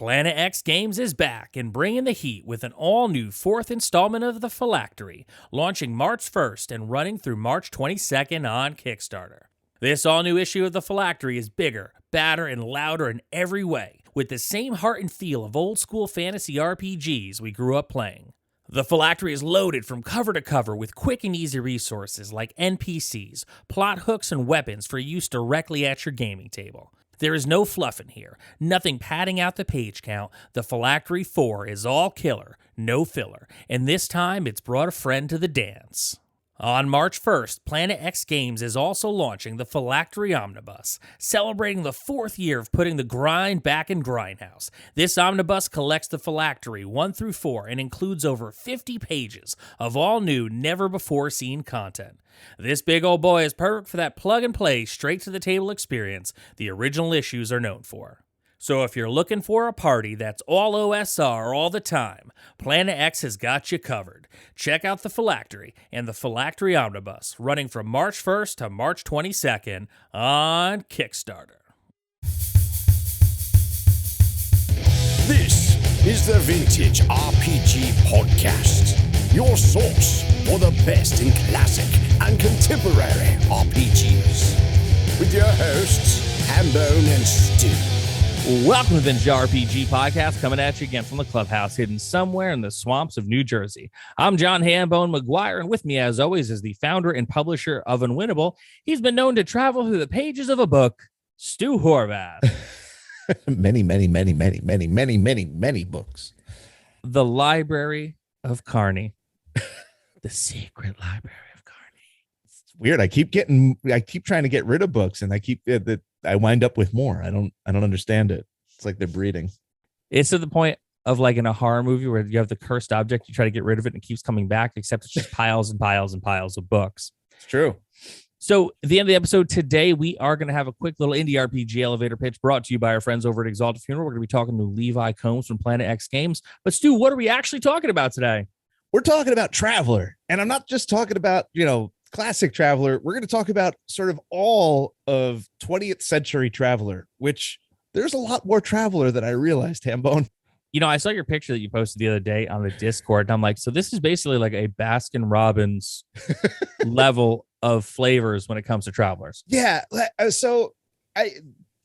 Planet X Games is back and bringing the heat with an all-new 4th installment of the Phylactery, launching March 1st and running through March 22nd on Kickstarter. This all-new issue of the Phylactery is bigger, badder, and louder in every way, with the same heart and feel of old-school fantasy RPGs we grew up playing. The Phylactery is loaded from cover to cover with quick and easy resources like NPCs, plot hooks, and weapons for use directly at your gaming table. There is no fluff in here, nothing padding out the page count. The Phylactery 4 is all killer, no filler, and this time it's brought a friend to the dance. On March 1st, Planet X Games is also launching the Phylactery Omnibus, celebrating the 4th year of putting the grind back in Grindhouse. This omnibus collects the Phylactery 1 through 4 and includes over 50 pages of all new, never-before-seen content. This big old boy is perfect for that plug-and-play, straight-to-the-table experience the original issues are known for. So if you're looking for a party that's all OSR all the time, Planet X has got you covered. Check out the Phylactery and the Phylactery Omnibus, running from March 1st to March 22nd on Kickstarter. This is the Vintage RPG Podcast, your source for the best in classic and contemporary RPGs. With your hosts, Hambone and Stu. Welcome to the Vintage RPG Podcast, coming at you again from the clubhouse hidden somewhere in the swamps of New Jersey. I'm John Hambone McGuire, and with me, as always, is the founder and publisher of Unwinnable. He's been known to travel through the pages of a book, Stu Horvath. many books. The Library of Carney. The secret library of Carney. It's weird. I keep trying to get rid of books, and I wind up with more. I don't understand it. It's like they're breeding. It's to the point of like in a horror movie where you have the cursed object, you try to get rid of it and it keeps coming back, except it's just piles and piles and piles of books. It's true. So at the end of the episode today, we are going to have a quick little indie RPG elevator pitch brought to you by our friends over at Exalted Funeral. We're going to be talking to Levi Combs from Planet X Games. But Stu, what are we actually talking about today? We're talking about Traveller. And I'm not just talking about, classic Traveller. We're going to talk about sort of all of 20th century Traveller, which there's a lot more Traveller than I realized, Hambone. I saw your picture that you posted the other day on the Discord, and I'm like, so this is basically like a Baskin Robbins level of flavors when it comes to Travelers. Yeah. So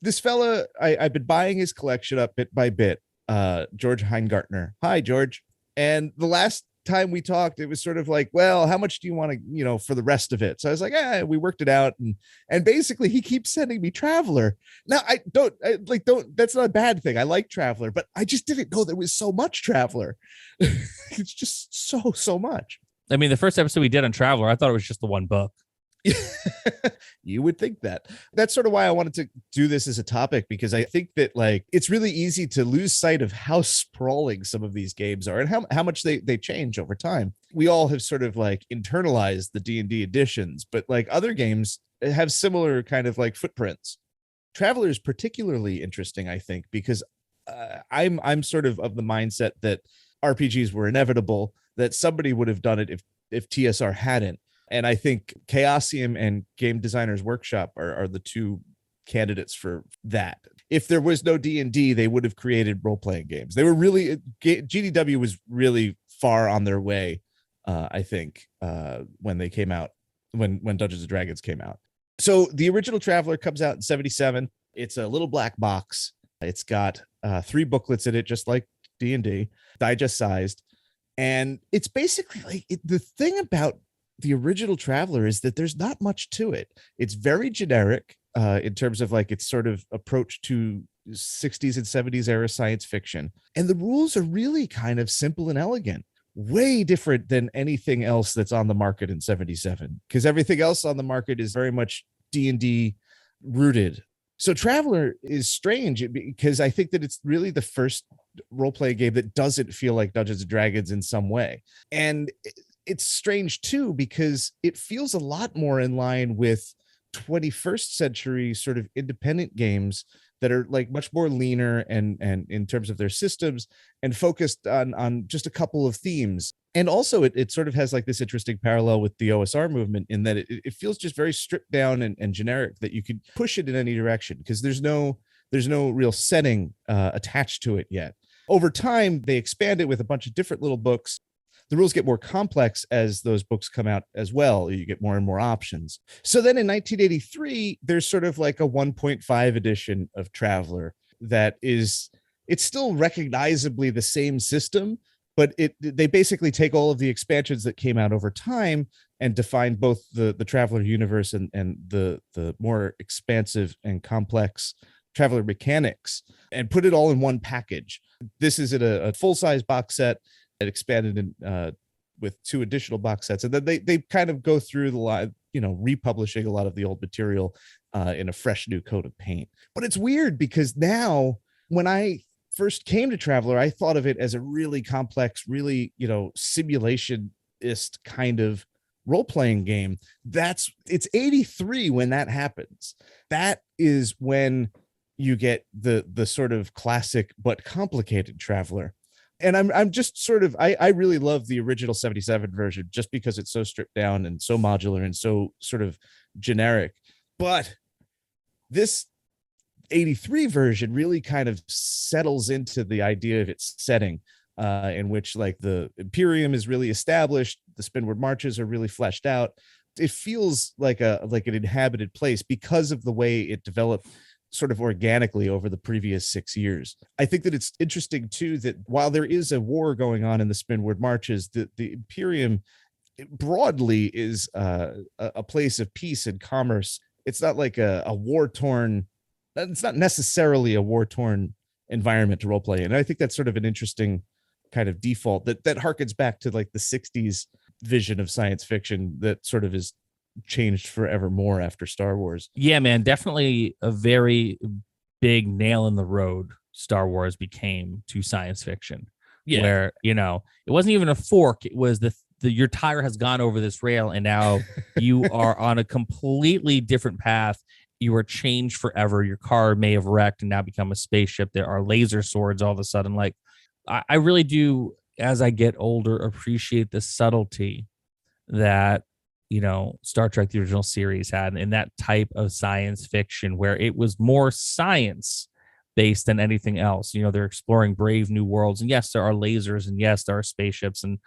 this fella, I've been buying his collection up bit by bit, George Heingartner. Hi, George. And the last time we talked, it was sort of like, well, how much do you want to, for the rest of it? So I was like, we worked it out. And basically he keeps sending me Traveller. Now that's not a bad thing. I like Traveller, but I just didn't know there was so much Traveller. It's just so much. I mean, the first episode we did on Traveller, I thought it was just the one book. You would think that. That's sort of why I wanted to do this as a topic, because I think that it's really easy to lose sight of how sprawling some of these games are and how much they change over time. We all have sort of internalized the D&D editions, but other games have similar kind of footprints. Traveller is particularly interesting, I think, because I'm sort of the mindset that RPGs were inevitable, that somebody would have done it if TSR hadn't. And I think Chaosium and Game Designers Workshop are the two candidates for that. If there was no D&D, they would have created role-playing games. They were really, GDW was really far on their way, I think, when they came out, when Dungeons & Dragons came out. So the original Traveller comes out in 1977. It's a little black box. It's got 3 booklets in it, just like D&D, digest-sized. And it's basically the thing about the original Traveller is that there's not much to it. It's very generic in terms of its sort of approach to 60s and 70s era science fiction. And the rules are really kind of simple and elegant, way different than anything else that's on the market in 1977, because everything else on the market is very much D&D rooted. So Traveller is strange because I think that it's really the first role-play game that doesn't feel like Dungeons & Dragons in some way. And it's strange too, because it feels a lot more in line with 21st century sort of independent games that are much more leaner and in terms of their systems and focused on just a couple of themes. And also it sort of has this interesting parallel with the OSR movement in that it feels just very stripped down and generic, that you could push it in any direction because there's no There's no real setting attached to it yet. Over time, they expand it with a bunch of different little books. The rules get more complex as those books come out as well. You get more and more options. So then in 1983, there's sort of like a 1.5 edition of Traveller that is, it's still recognizably the same system, but they basically take all of the expansions that came out over time and define both the Traveller universe and the more expansive and complex Traveller mechanics and put it all in one package. This is a full-size box set. It expanded in with 2 additional box sets, and then they kind of go through the live, republishing a lot of the old material in a fresh new coat of paint. But it's weird because now, when I first came to Traveller, I thought of it as a really complex, really simulation-ist kind of role-playing game. It's 83 when that happens. That is when you get the sort of classic but complicated Traveller. And I'm just sort of, I really love the original 77 version just because it's so stripped down and so modular and so sort of generic. But this 83 version really kind of settles into the idea of its setting, in which like the Imperium is really established. The Spinward Marches are really fleshed out. It feels like an inhabited place because of the way it developed sort of organically over the previous 6 years. I think that it's interesting too that while there is a war going on in the Spinward Marches, the Imperium broadly is a place of peace and commerce. It's not like a war-torn, it's not necessarily a war-torn environment to role play in. And I think that's sort of an interesting kind of default that harkens back to like the 60s vision of science fiction that sort of is changed forevermore after Star Wars. Yeah, man, definitely a very big nail in the road Star Wars became to science fiction. Yeah. Where, it wasn't even a fork. It was your tire has gone over this rail and now you are on a completely different path. You are changed forever. Your car may have wrecked and now become a spaceship. There are laser swords all of a sudden. Like, I really do, as I get older, appreciate the subtlety that Star Trek, the original series, had in that type of science fiction where it was more science based than anything else. They're exploring brave new worlds. And yes, there are lasers, and yes, there are spaceships, and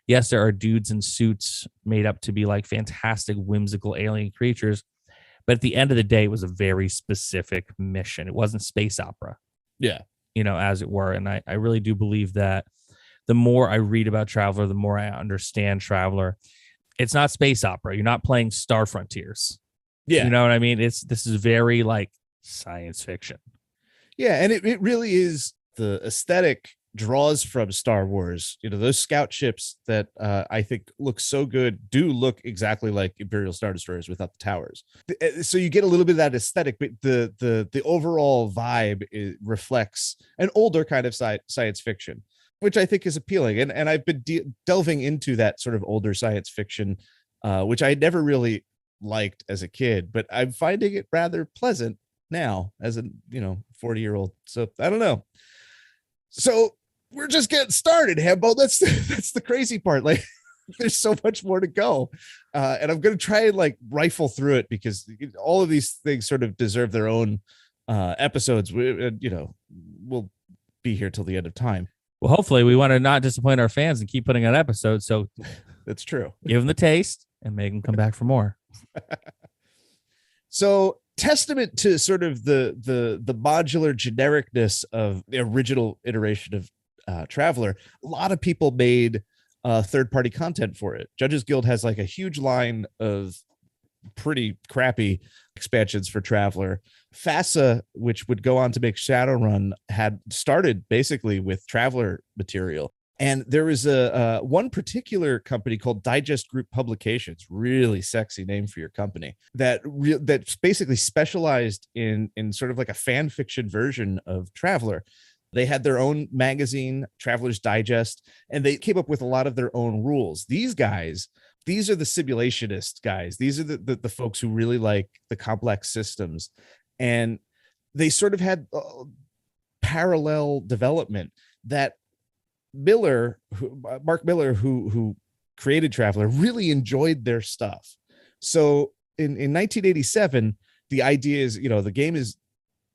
yes, there are dudes in suits made up to be like fantastic, whimsical alien creatures. But at the end of the day, it was a very specific mission. It wasn't space opera. Yeah. As it were. And I really do believe that the more I read about Traveller, the more I understand Traveller. It's not space opera. You're not playing Star Frontiers. Yeah. You know what I mean? This is very like science fiction. Yeah. And it really is, the aesthetic draws from Star Wars. Those scout ships that I think look so good do look exactly like Imperial Star Destroyers without the towers. So you get a little bit of that aesthetic, but the overall vibe reflects an older kind of science fiction, which I think is appealing. And I've been delving into that sort of older science fiction, which I never really liked as a kid, but I'm finding it rather pleasant now as a 40-year-old. So I don't know. So we're just getting started, Hambo. That's the crazy part. Like, there's so much more to go. And I'm going to try and like rifle through it because all of these things sort of deserve their own episodes. We'll be here till the end of time. Well, hopefully we want to not disappoint our fans and keep putting out episodes. So that's true. Give them the taste and make them come back for more. So, testament to sort of the modular genericness of the original iteration of Traveller, a lot of people made third-party content for it. Judges Guild has like a huge line of pretty crappy expansions for Traveller. FASA, which would go on to make Shadowrun, had started basically with Traveller material. And there was a one particular company called Digest Group Publications, really sexy name for your company, that's basically specialized in sort of like a fan fiction version of Traveller. They had their own magazine, Traveller's Digest, and they came up with a lot of their own rules. These are the simulationist guys. These are the folks who really like the complex systems. And they sort of had parallel development that Mark Miller, who created Traveller, really enjoyed their stuff. So in 1987, the idea is, the game is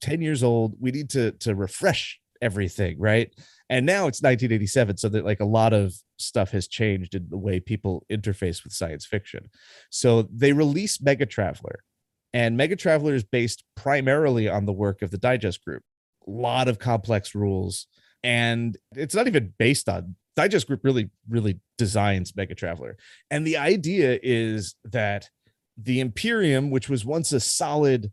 10 years old. We need to refresh everything, right? And now it's 1987, so that like a lot of stuff has changed in the way people interface with science fiction. So they released MegaTraveller, and MegaTraveller is based primarily on the work of the Digest Group. A lot of complex rules, and it's not even based on Digest Group. Really designs MegaTraveller, and the idea is that the Imperium, which was once a solid,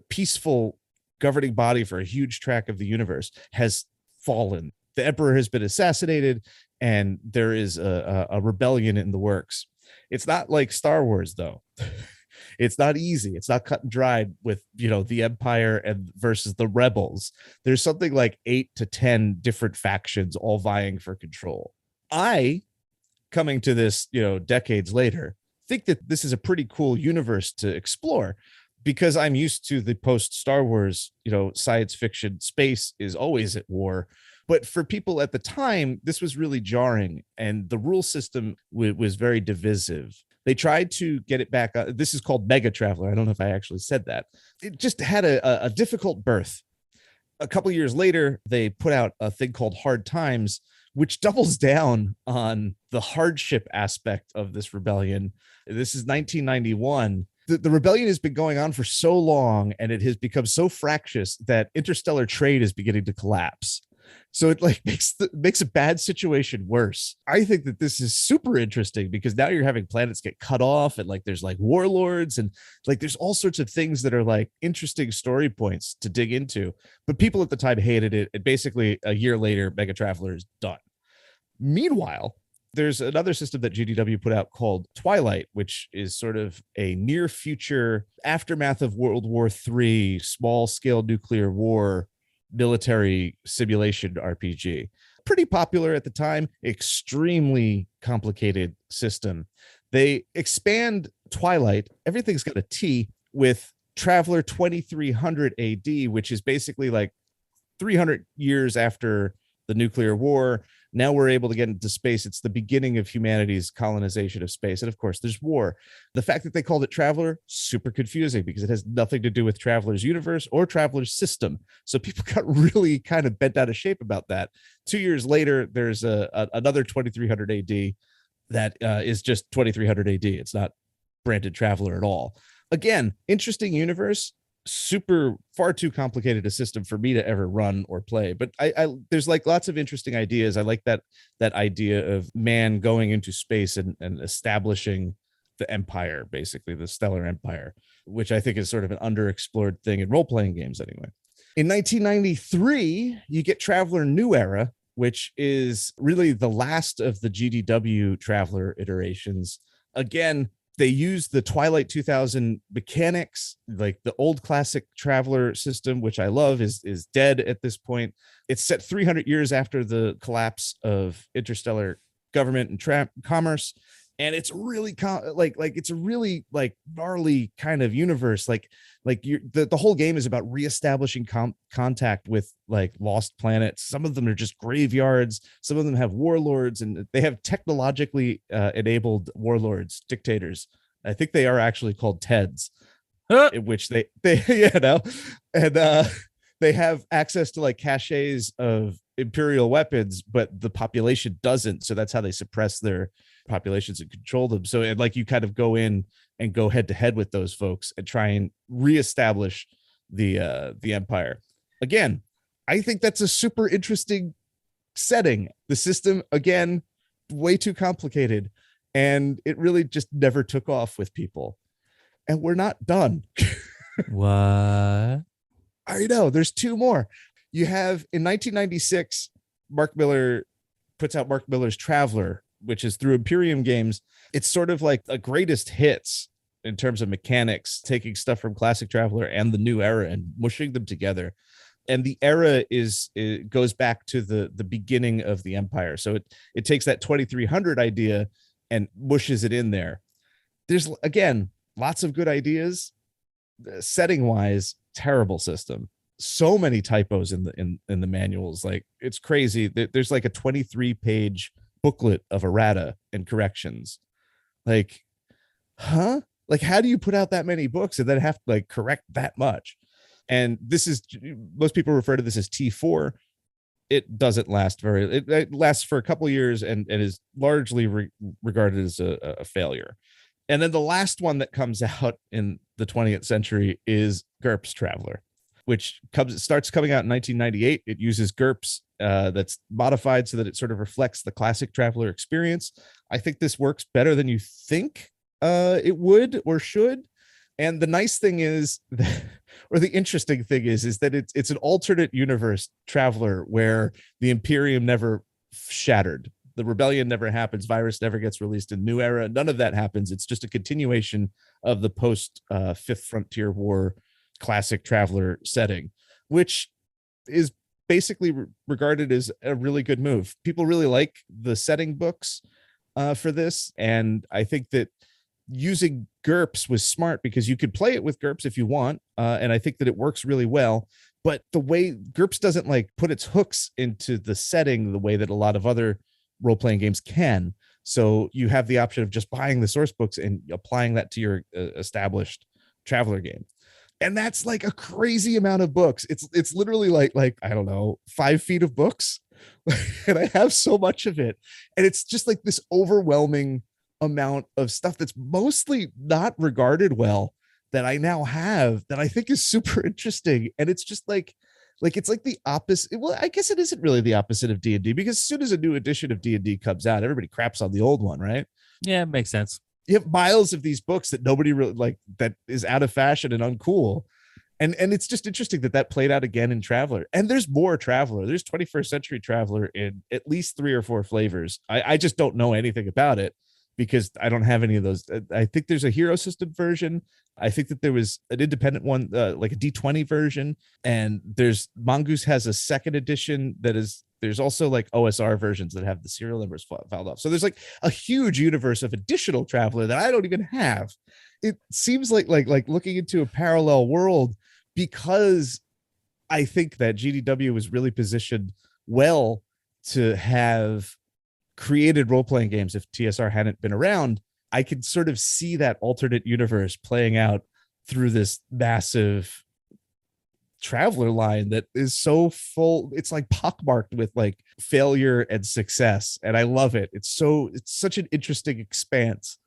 peaceful governing body for a huge tract of the universe, has fallen. The Emperor has been assassinated, and there is a rebellion in the works. It's not like Star Wars, though. It's not easy. It's not cut and dried with, the Empire and versus the rebels. There's something like 8 to 10 different factions all vying for control. I, coming to this, decades later, think that this is a pretty cool universe to explore, because I'm used to the post Star Wars, science fiction. Space is always at war. But for people at the time, this was really jarring, and the rule system was very divisive. They tried to get it back. This is called MegaTraveller. I don't know if I actually said that. It just had a difficult birth. A couple of years later, they put out a thing called Hard Times, which doubles down on the hardship aspect of this rebellion. This is 1991. The rebellion has been going on for so long, and it has become so fractious that interstellar trade is beginning to collapse. So it like makes a bad situation worse. I think that this is super interesting, because now you're having planets get cut off, and like there's like warlords, and like there's all sorts of things that are like interesting story points to dig into. But people at the time hated it, and basically a year later, MegaTraveller is done. Meanwhile, there's another system that GDW put out called Twilight, which is sort of a near future aftermath of World War III, small scale nuclear war military simulation RPG. Pretty popular at the time, extremely complicated system. They expand Twilight, everything's got a T, with Traveller 2300 AD, which is basically like 300 years after the nuclear war. Now we're able to get into space. It's the beginning of humanity's colonization of space. And of course, there's war. The fact that they called it Traveller, super confusing, because it has nothing to do with Traveller's universe or Traveller's system. So people got really kind of bent out of shape about that. 2 years later, there's another 2300 AD that is just 2300 AD. It's not branded Traveller at all. Again, interesting universe. Super far too complicated a system for me to ever run or play, but I there's like lots of interesting ideas. I like that idea of man going into space and establishing the empire, basically the stellar empire, which I think is sort of an underexplored thing in role-playing games anyway. In 1993, you get Traveller New Era, which is really the last of the GDW Traveller iterations. Again, they use the Twilight 2000 mechanics. Like the old classic Traveller system, which I love, is dead at this point. It's set 300 years after the collapse of interstellar government and commerce, and it's really it's a really like gnarly kind of universe. The whole game is about reestablishing contact with like lost planets. Some of them are just graveyards. Some of them have warlords, and they have technologically enabled warlords, dictators. I think they are actually called TEDs, in which they and they have access to like caches of imperial weapons, but the population doesn't. So that's how they suppress their populations and control them. So and like you kind of go in and go head to head with those folks and try and reestablish the empire. Again, I think that's a super interesting setting. The system, again, way too complicated, and it really just never took off with people. And we're not done. What? I know. There's two more. You have in 1996, Mark Miller puts out Mark Miller's Traveller, which is through Imperium Games. It's sort of like a greatest hits in terms of mechanics, taking stuff from classic Traveller and the new era and mushing them together. And the era it goes back to the beginning of the empire. So it takes that 2300 idea and mushes it in there. There's, again, lots of good ideas. Setting wise, terrible system. So many typos in the manuals. Like, it's crazy. There's like a 23-page booklet of errata and corrections. Like, huh? Like, how do you put out that many books and then have to like correct that much? And this is, most people refer to this as T4. It doesn't last it lasts for a couple years and is largely regarded as a failure. And then the last one that comes out in the 20th century is GURPS Traveller, which starts coming out in 1998. It uses GURPS that's modified so that it sort of reflects the classic Traveller experience. I think this works better than you think it would or should. And the nice thing is, or the interesting thing is that it's an alternate universe Traveller where the Imperium never shattered. The rebellion never happens. Virus never gets released in New Era. None of that happens. It's just a continuation of the post Fifth Frontier War classic Traveller setting, which is basically regarded as a really good move. People really like the setting books for this. And I think that using GURPS was smart because you could play it with GURPS if you want. And I think that it works really well. But the way GURPS doesn't like put its hooks into the setting the way that a lot of other role-playing games can. So you have the option of just buying the source books and applying that to your established Traveller game. And that's like a crazy amount of books. It's literally like I don't know, 5 feet of books. And I have so much of it. And it's just like this overwhelming amount of stuff that's mostly not regarded well that I now have that I think is super interesting. And it's just like it's like the opposite. Well, I guess it isn't really the opposite of D&D, because as soon as a new edition of D&D comes out, everybody craps on the old one, right? Yeah, it makes sense. You have miles of these books that nobody really like, that is out of fashion and uncool. And it's just interesting that played out again in Traveller. And there's more Traveller. There's 21st century Traveller in at least 3 or 4 flavors. I just don't know anything about it because I don't have any of those. I think there's a hero system version. I think that there was an independent one, like a D20 version. And Mongoose has a second edition there's also like OSR versions that have the serial numbers filed off. So there's like a huge universe of additional Traveller that I don't even have. It seems like looking into a parallel world, because I think that GDW was really positioned well to have created role-playing games. If TSR hadn't been around, I could sort of see that alternate universe playing out through this massive Traveller line that is so full. It's like pockmarked with like failure and success. And I love it. It's such an interesting expanse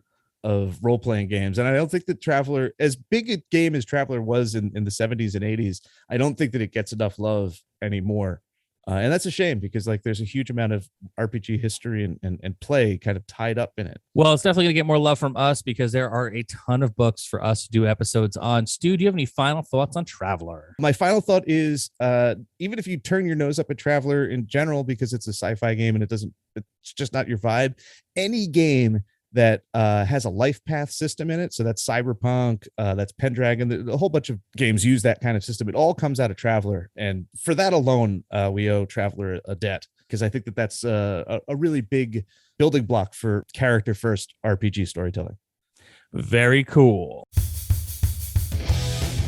of role-playing games. And I don't think that Traveller, as big a game as Traveller was in the 70s and 80s, I don't think that it gets enough love anymore. And that's a shame, because like there's a huge amount of RPG history and play kind of tied up in it. Well, it's definitely going to get more love from us because there are a ton of books for us to do episodes on. Stu, do you have any final thoughts on Traveller? My final thought is, even if you turn your nose up at Traveller in general, because it's a sci-fi game and it's just not your vibe, any game that has a life path system in it, so that's Cyberpunk, that's Pendragon, a whole bunch of games use that kind of system. It all comes out of Traveller, and for that alone, we owe Traveller a debt, because I think that's a really big building block for character first RPG storytelling. Very cool.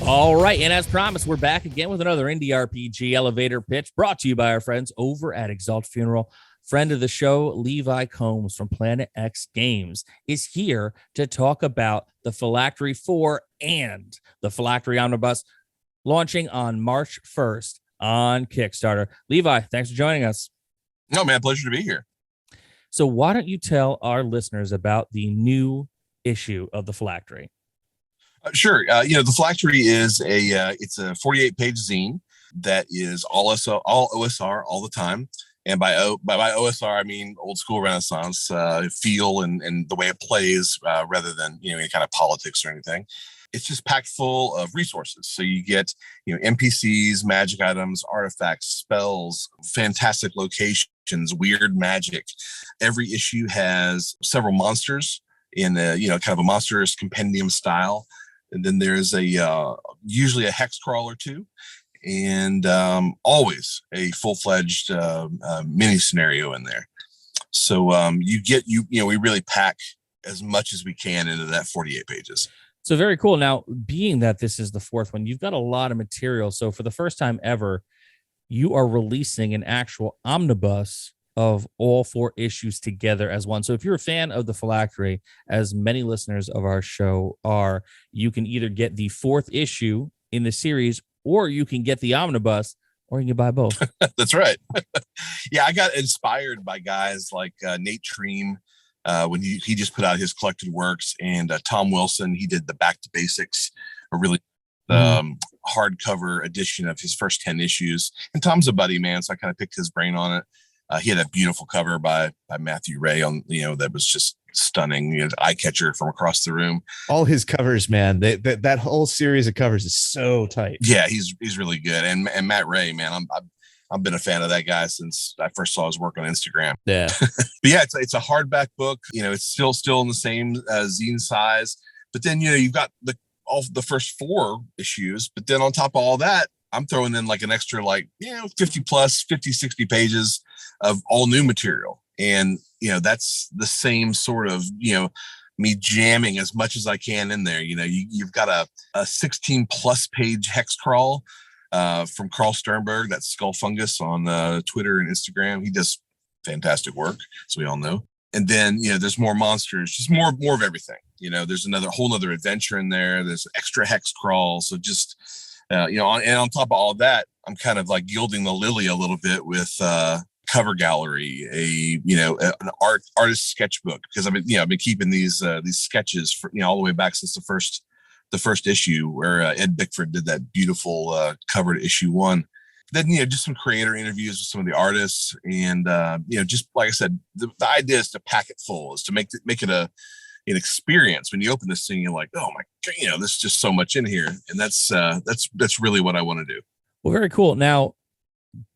All right, and as promised, we're back again with another indie RPG elevator pitch brought to you by our friends over at Exalt Funeral. Friend of the show, Levi Combs from Planet X Games, is here to talk about the Phylactery 4 and the Phylactery Omnibus launching on March 1st on Kickstarter. Levi, thanks for joining us. No, man, pleasure to be here. So why don't you tell our listeners about the new issue of the Phylactery? Sure. The Phylactery is it's a 48-page zine that is all OSR all the time. And by OSR, I mean old school Renaissance feel and the way it plays, rather than any kind of politics or anything. It's just packed full of resources. So you get NPCs, magic items, artifacts, spells, fantastic locations, weird magic. Every issue has several monsters in kind of a monstrous compendium style, and then there's usually a hex crawl or two. And always a full-fledged mini scenario in there. So we really pack as much as we can into that 48 pages. So very cool. Now, being that this is the 4th one, you've got a lot of material. So for the first time ever, you are releasing an actual omnibus of all 4 issues together as one. So if you're a fan of the Phylactery, as many listeners of our show are, you can either get the 4th issue in the series, or you can get the omnibus, or you can buy both. That's right. Yeah, I got inspired by guys like Nate Treem when he just put out his collected works, and Tom Wilson. He did the Back to Basics, a really hardcover edition of his first 10 issues. And Tom's a buddy, man, so I kind of picked his brain on it. He had a beautiful cover by Matthew Ray on, that was just stunning, eye catcher from across the room. All his covers, man, that whole series of covers is so tight. Yeah, he's really good. And Matt Ray, man, I've been a fan of that guy since I first saw his work on Instagram. Yeah. But yeah, it's a hardback book. It's still in the same zine size. But then, you've got all the first 4 issues. But then on top of all that, I'm throwing in like an extra 50 plus 50, 60 pages of all new material. And, that's the same sort of, me jamming as much as I can in there. You've got a 16 plus page hex crawl from Carl Sternberg, that's Skull Fungus on Twitter and Instagram. He does fantastic work, as we all know. And then, there's more monsters, just more of everything. There's whole other adventure in there. There's extra hex crawl. So just, and on top of all that, I'm kind of like gilding the lily a little bit with cover gallery, an artist sketchbook, because I've been keeping these sketches for, all the way back since the first issue where Ed Bickford did that beautiful cover to issue 1. Then, just some creator interviews with some of the artists. And, just like I said, the idea is to pack it full, is to make it an experience. When you open this thing, you're like, oh my God, there's just so much in here. And that's really what I want to do. Well, very cool. Now,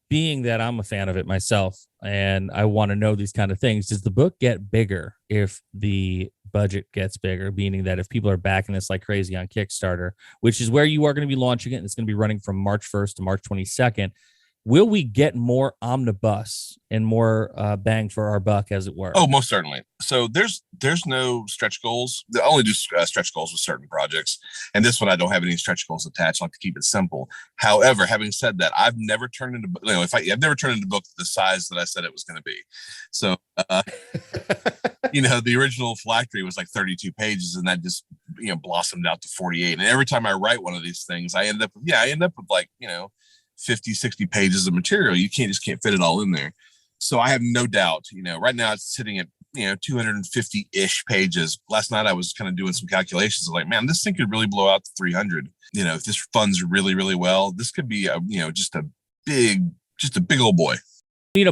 being that I'm a fan of it myself and I want to know these kind of things, does the book get bigger if the budget gets bigger? Meaning that if people are backing this like crazy on Kickstarter, which is where you are going to be launching it, and it's going to be running from March 1st to March 22nd, will we get more omnibus and more bang for our buck, as it were? Oh, most certainly. So there's no stretch goals. They only do stretch goals with certain projects. And this one, I don't have any stretch goals attached. I like to keep it simple. However, having said that, I've never turned into, I've never turned into a book the size that I said it was going to be. So, the original Phylactery was like 32 pages, and that just, blossomed out to 48. And every time I write one of these things, I end up with like, 50, 60 pages of material. You just can't fit it all in there. So I have no doubt, right now it's sitting at, 250-ish pages. Last night I was kind of doing some calculations. Like, man, this thing could really blow out to 300. If this funds really, really well, this could be just a big old boy.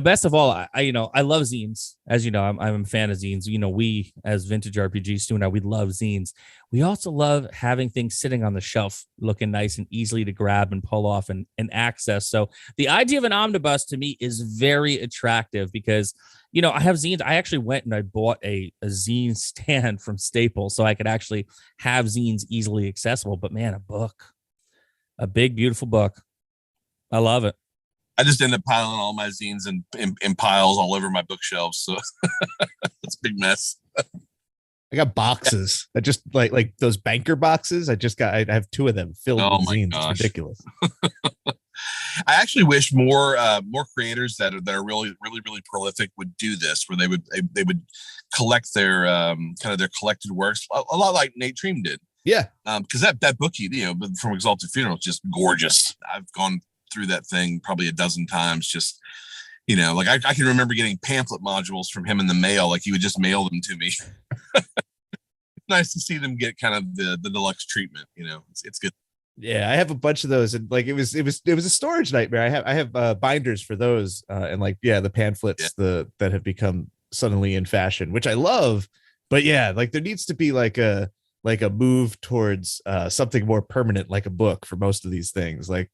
Best of all, I love zines. As you know, I'm a fan of zines. We as Vintage RPG, Stu and I, we love zines. We also love having things sitting on the shelf looking nice and easily to grab and pull off and access. So the idea of an omnibus to me is very attractive because, I have zines. I actually went and I bought a zine stand from Staples so I could actually have zines easily accessible. But man, a big, beautiful book. I love it. I just end up piling all my zines in piles all over my bookshelves. So it's a big mess. I got boxes. I just like those banker boxes. I have 2 of them filled with zines. Gosh. It's ridiculous. I actually wish more creators that are really, really, really prolific would do this, where they would collect their kind of their collected works, a lot like Nate Treem did. Yeah. Because that book, from Exalted Funeral, is just gorgeous. I've gone through that thing probably a dozen times. Just, like I can remember getting pamphlet modules from him in the mail. Like he would just mail them to me. Nice to see them get kind of the deluxe treatment. It's good. Yeah, I have a bunch of those, and like it was a storage nightmare. I have binders for those, and the pamphlets that have become suddenly in fashion, which I love. But yeah, like there needs to be like a move towards something more permanent, like a book for most of these things. Like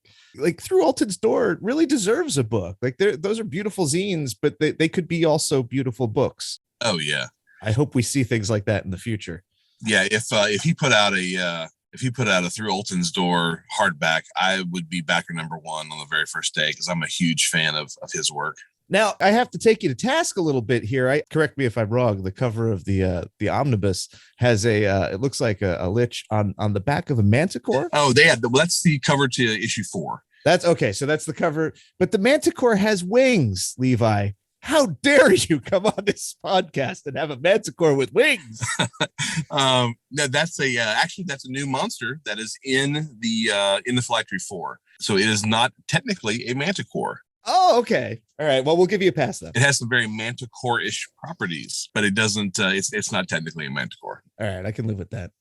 Through Alton's Door really deserves a book. Like those are beautiful zines, but they could be also beautiful books. Oh yeah, I hope we see things like that in the future. Yeah, if he put out a Through Alton's Door hardback, I would be backer number 1 on the very first day, because I'm a huge fan of his work. Now, I have to take you to task a little bit here. Correct me if I'm wrong. The cover of the omnibus has it looks like a lich on the back of a manticore. Oh, that's the cover to issue 4. That's okay. So that's the cover, but the manticore has wings, Levi. How dare you come on this podcast and have a manticore with wings? No, that's that's a new monster that is in the Phylactery 4. So it is not technically a manticore. Oh, okay. All right. Well, we'll give you a pass then. It has some very manticore-ish properties, but it doesn't. It's not technically a manticore. All right, I can live with that.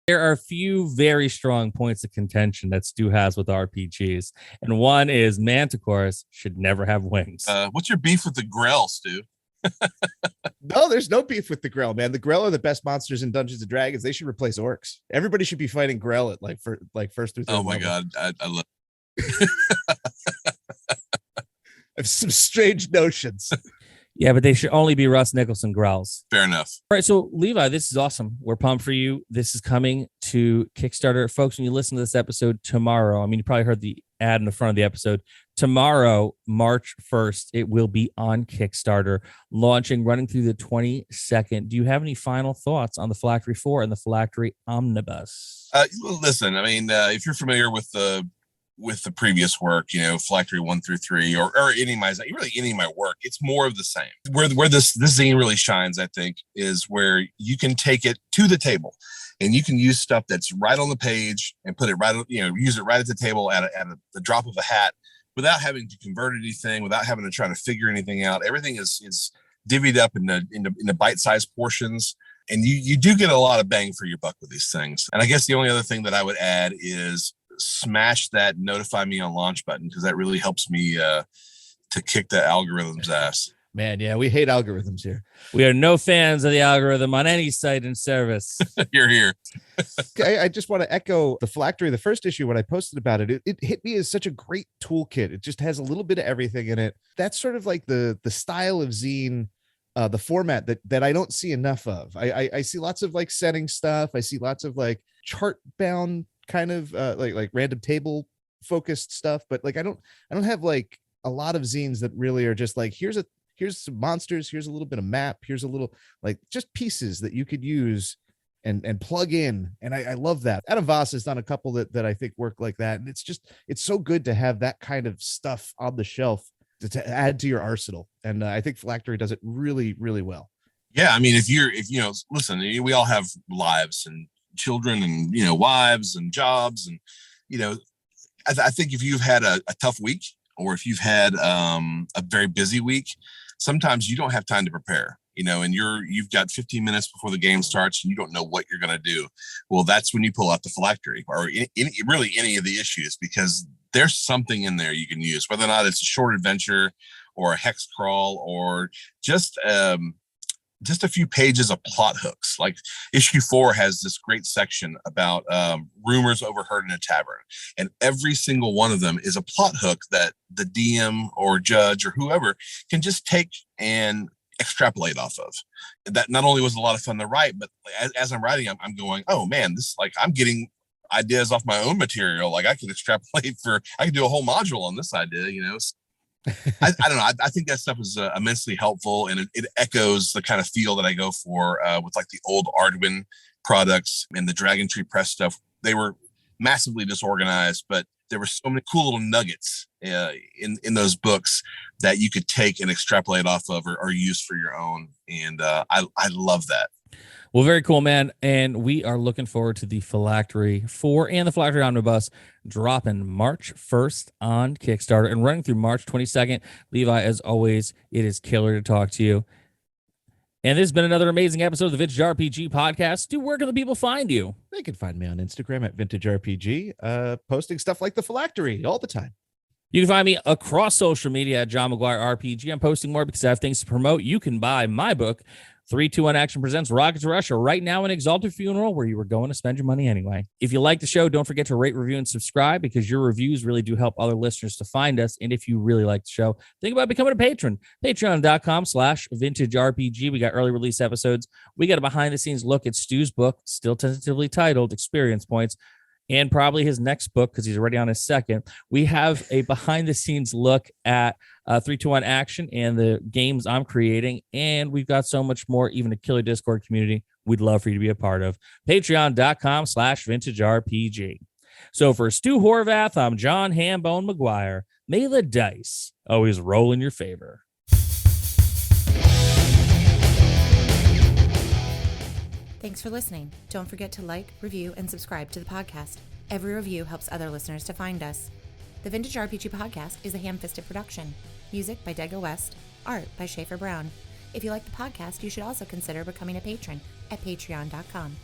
There are a few very strong points of contention that Stu has with RPGs, and one is manticores should never have wings. What's your beef with the Grell, Stu? No, there's no beef with the Grell, man. The Grell are the best monsters in Dungeons and Dragons. They should replace orcs. Everybody should be fighting Grell at first through third. Oh my level. God, I love. I have some strange notions. Yeah, but they should only be Russ Nicholson growls. Fair enough. All right, so Levi, this is awesome. We're pumped for you. This is coming to Kickstarter. Folks, when you listen to this episode tomorrow, I mean, you probably heard the ad in the front of the episode. Tomorrow, March 1st, it will be on Kickstarter, launching, running through the 22nd. Do you have any final thoughts on the Phylactery 4 and the Phylactery Omnibus? Listen, I mean, if you're familiar with the previous work, Phylactery 1 through 3, or any of my work, it's more of the same. Where this zine really shines, I think, is where you can take it to the table, and you can use stuff that's right on the page and put it right, use it right at the table at the drop of a hat, without having to convert anything, without having to try to figure anything out. Everything is divvied up into bite-sized portions. And you do get a lot of bang for your buck with these things. And I guess the only other thing that I would add is smash that notify me on launch button, because that really helps me to kick the algorithm's ass. Man, yeah, we hate algorithms here. We are no fans of the algorithm on any site and service. You're here. I just want to echo the Phylactery. The first issue, when I posted about it, it hit me as such a great toolkit. It just has a little bit of everything in it. That's sort of like the style of zine, the format that I don't see enough of. I see lots of like setting stuff. I see lots of like chart bound kind of like random table focused stuff, but like I don't have like a lot of zines that really are just like here's some monsters, here's a little bit of map, here's a little like just pieces that you could use and plug in. And I love that. Adam Voss has done a couple that I think work like that, and it's so good to have that kind of stuff on the shelf to add to your arsenal. And I think Phylactery does it really, really well. Yeah, I mean, if listen, we all have lives and children and wives and jobs, and I think if you've had a tough week, or if you've had a very busy week, sometimes you don't have time to prepare, and you've got 15 minutes before the game starts and you don't know what you're going to do. Well, that's when you pull out the Phylactery, or really any of the issues, because there's something in there you can use, whether or not it's a short adventure or a hex crawl, or just a few pages of plot hooks. Like issue 4 has this great section about rumors overheard in a tavern, and every single one of them is a plot hook that the DM or judge or whoever can just take and extrapolate off of. That not only was a lot of fun to write, but as I'm writing, I'm going, oh man, this, like, I'm getting ideas off my own material. Like I could extrapolate I could do a whole module on this idea, I don't know. I think that stuff is immensely helpful, and it echoes the kind of feel that I go for with like the old Arduin products and the Dragon Tree Press stuff. They were massively disorganized, but there were so many cool little nuggets in those books that you could take and extrapolate off of or use for your own. And I love that. Well, very cool, man. And we are looking forward to the Phylactery 4 and the Phylactery Omnibus dropping March 1st on Kickstarter and running through March 22nd. Levi, as always, it is killer to talk to you. And this has been another amazing episode of the Vintage RPG Podcast. Stu, where can the people find you? They can find me on Instagram at Vintage RPG, posting stuff like the Phylactery all the time. You can find me across social media at John McGuire RPG. I'm posting more because I have things to promote. You can buy my book, 3-2-1 Action Presents Rocket to Russia, right now in Exalted Funeral, where you were going to spend your money anyway. If you like the show, don't forget to rate, review, and subscribe, because your reviews really do help other listeners to find us. And if you really like the show, think about becoming a patron. Patreon.com/VintageRPG. We got early release episodes. We got a behind-the-scenes look at Stu's book, still tentatively titled Experience Points, and probably his next book, because he's already on his second. We have a behind-the-scenes look at 3-2-1 Action and the games I'm creating, and we've got so much more, even a killer Discord community we'd love for you to be a part of. Patreon.com/VintageRPG. So for Stu Horvath, I'm John Hambone McGuire. May the dice always roll in your favor. Thanks for listening. Don't forget to like, review, and subscribe to the podcast. Every review helps other listeners to find us. The Vintage RPG Podcast is a ham-fisted production. Music by Dega West. Art by Schaefer Brown. If you like the podcast, you should also consider becoming a patron at patreon.com.